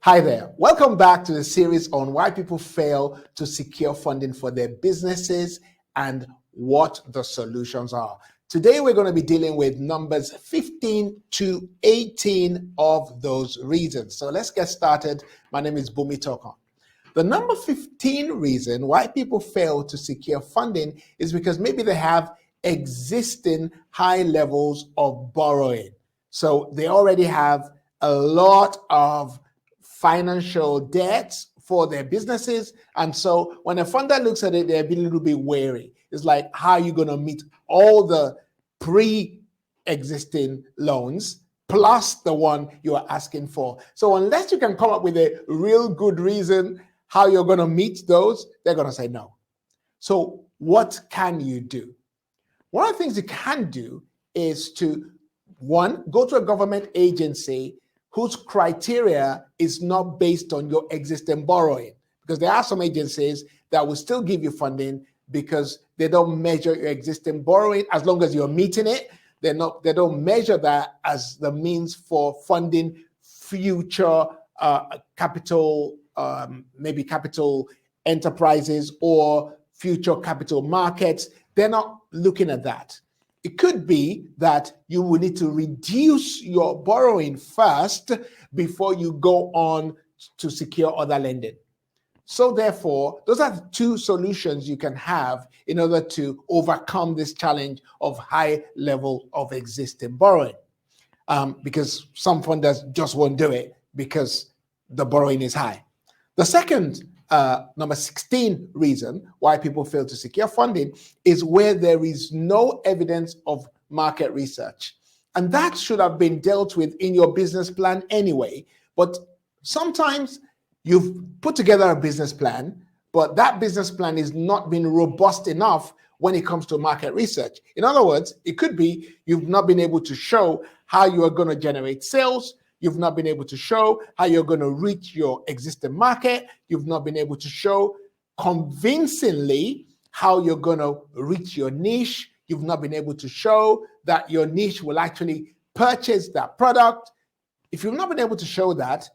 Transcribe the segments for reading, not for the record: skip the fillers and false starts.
Hi there. Welcome back to the series on why people fail to secure funding for their businesses and what the solutions are. Today, we're going to be dealing with numbers 15 to 18 of those reasons. So let's get started. My name is Boomy Tokan. The number 15 reason why people fail to secure funding is because maybe they have existing high levels of borrowing. So they already have a lot of financial debts for their businesses. And so when a funder looks at it, they're a little bit wary. It's like, how are you going to meet all the pre-existing loans plus the one you are asking for? So unless you can come up with a real good reason how you're going to meet those, they're going to say no. So what can you do? One of the things you can do is to, one, go to a government agency whose criteria is not based on your existing borrowing. Because there are some agencies that will still give you funding because they don't measure your existing borrowing as long as you're meeting it. They don't measure that as the means for funding future capital, maybe capital enterprises or future capital markets. They're not looking at that. It could be that you will need to reduce your borrowing first before you go on to secure other lending. So therefore, those are the two solutions you can have in order to overcome this challenge of high level of existing borrowing. Because some funders just won't do it because the borrowing is high. The second, number 16 reason why people fail to secure funding is where there is no evidence of market research. And that should have been dealt with in your business plan anyway. But sometimes you've put together a business plan, but that business plan is not being robust enough when it comes to market research. In other words, it could be you've not been able to show how you are going to generate sales. You've not been able to show how you're going to reach your existing market. You've not been able to show convincingly how you're going to reach your niche. You've not been able to show that your niche will actually purchase that product. If you've not been able to show that,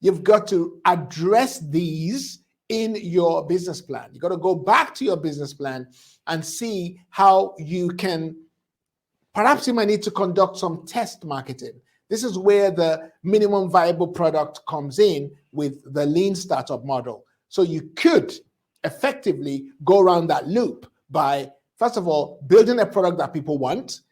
you've got to address these in your business plan. You've got to go back to your business plan and see how you can, perhaps you might need to conduct some test marketing. This is where the minimum viable product comes in with the lean startup model. So you could effectively go around that loop by, first of all, building a product that people want,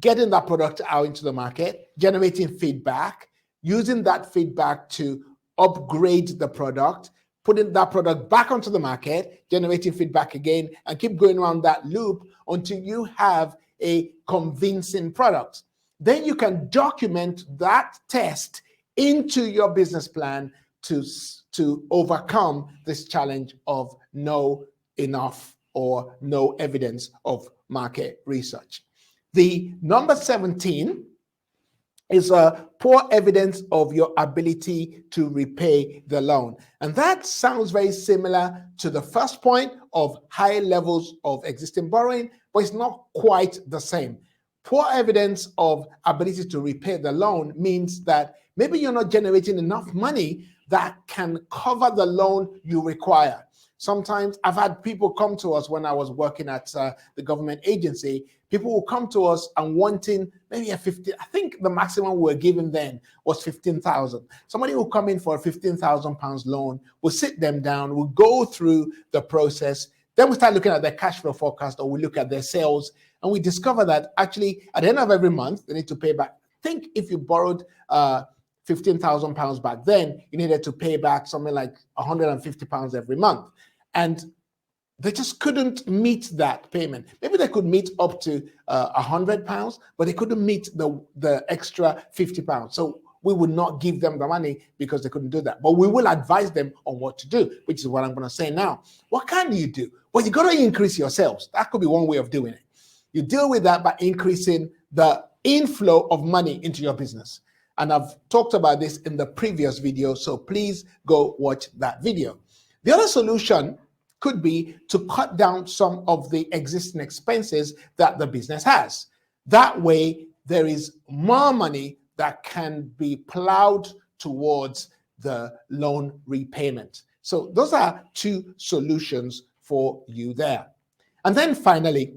getting that product out into the market, generating feedback, using that feedback to upgrade the product, putting that product back onto the market, generating feedback again, and keep going around that loop until you have a convincing product. Then you can document that test into your business plan to overcome this challenge of no enough or no evidence of market research. The number 17 is a poor evidence of your ability to repay the loan. And that sounds very similar to the first point of high levels of existing borrowing, but it's not quite the same. Poor evidence of ability to repay the loan means that maybe you're not generating enough money that can cover the loan you require. Sometimes I've had people come to us when I was working at the government agency. People will come to us and wanting maybe a 50, I think the maximum we were given then was 15,000. Somebody will come in for a 15,000 pounds loan. We'll sit them down. We'll go through the process. Then we start looking at their cash flow forecast, or we look at their sales, and we discover that actually at the end of every month, they need to pay back. I think if you borrowed 15,000 pounds back then, you needed to pay back something like 150 pounds every month. And they just couldn't meet that payment. Maybe they could meet up to 100 pounds, but they couldn't meet the extra 50 pounds. So we would not give them the money because they couldn't do that. But we will advise them on what to do, which is what I'm going to say now. What can you do? Well, you got to increase your sales. That could be one way of doing it. You deal with that by increasing the inflow of money into your business. And I've talked about this in the previous video, so please go watch that video. The other solution could be to cut down some of the existing expenses that the business has. That way, there is more money that can be plowed towards the loan repayment. So those are two solutions for you there. And then finally,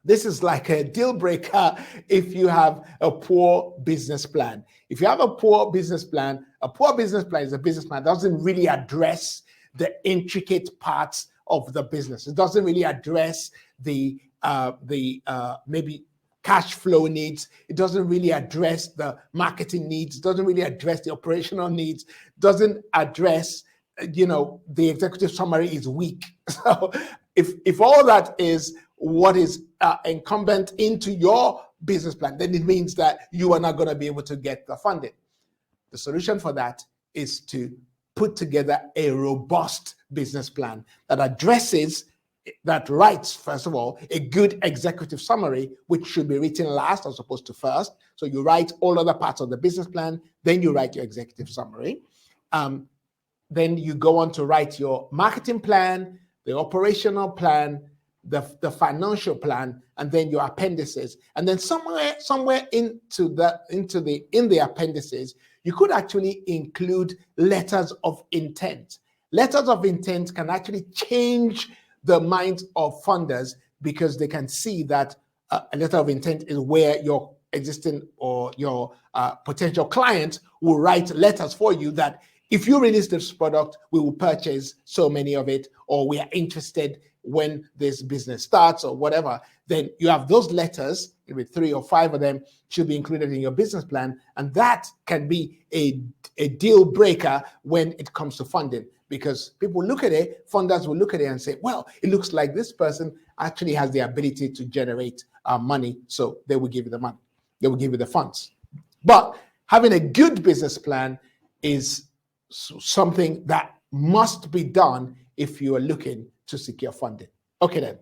this is like a deal breaker if you have a poor business plan. If you have a poor business plan is a business plan that doesn't really address the intricate parts of the business. It doesn't really address the maybe cash flow needs. It doesn't really address the marketing needs. It doesn't really address the operational needs. It doesn't address, the executive summary is weak. So if all that is what is incumbent into your business plan, then it means that you are not going to be able to get the funding. The solution for that is to put together a robust business plan that writes, first of all, a good executive summary, which should be written last as opposed to first. So you write all other parts of the business plan, then you write your executive summary. Then you go on to write your marketing plan, the operational plan, the financial plan, and then your appendices. And then somewhere in the appendices, you could actually include letters of intent. Letters of intent can actually change the minds of funders because they can see that a letter of intent is where your existing or your potential client will write letters for you that if you release this product, we will purchase so many of it, or we are interested when this business starts or whatever. Then you have those letters, maybe 3 or 5 of them should be included in your business plan. And that can be a deal breaker when it comes to funding, because people look at it, funders will look at it and say, well, it looks like this person actually has the ability to generate money. So they will give you the money. They will give you the funds. But having a good business plan is something that must be done if you are looking to secure funding. Okay, then.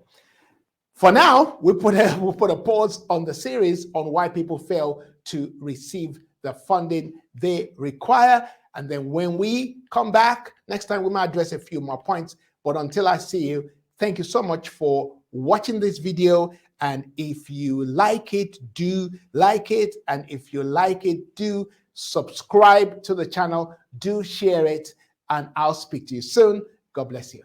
For now, we'll put a pause on the series on why people fail to receive the funding they require. And then when we come back, next time we might address a few more points. But until I see you, thank you so much for watching this video. And if you like it, do like it. And if you like it, do subscribe to the channel, do share it, and I'll speak to you soon. God bless you.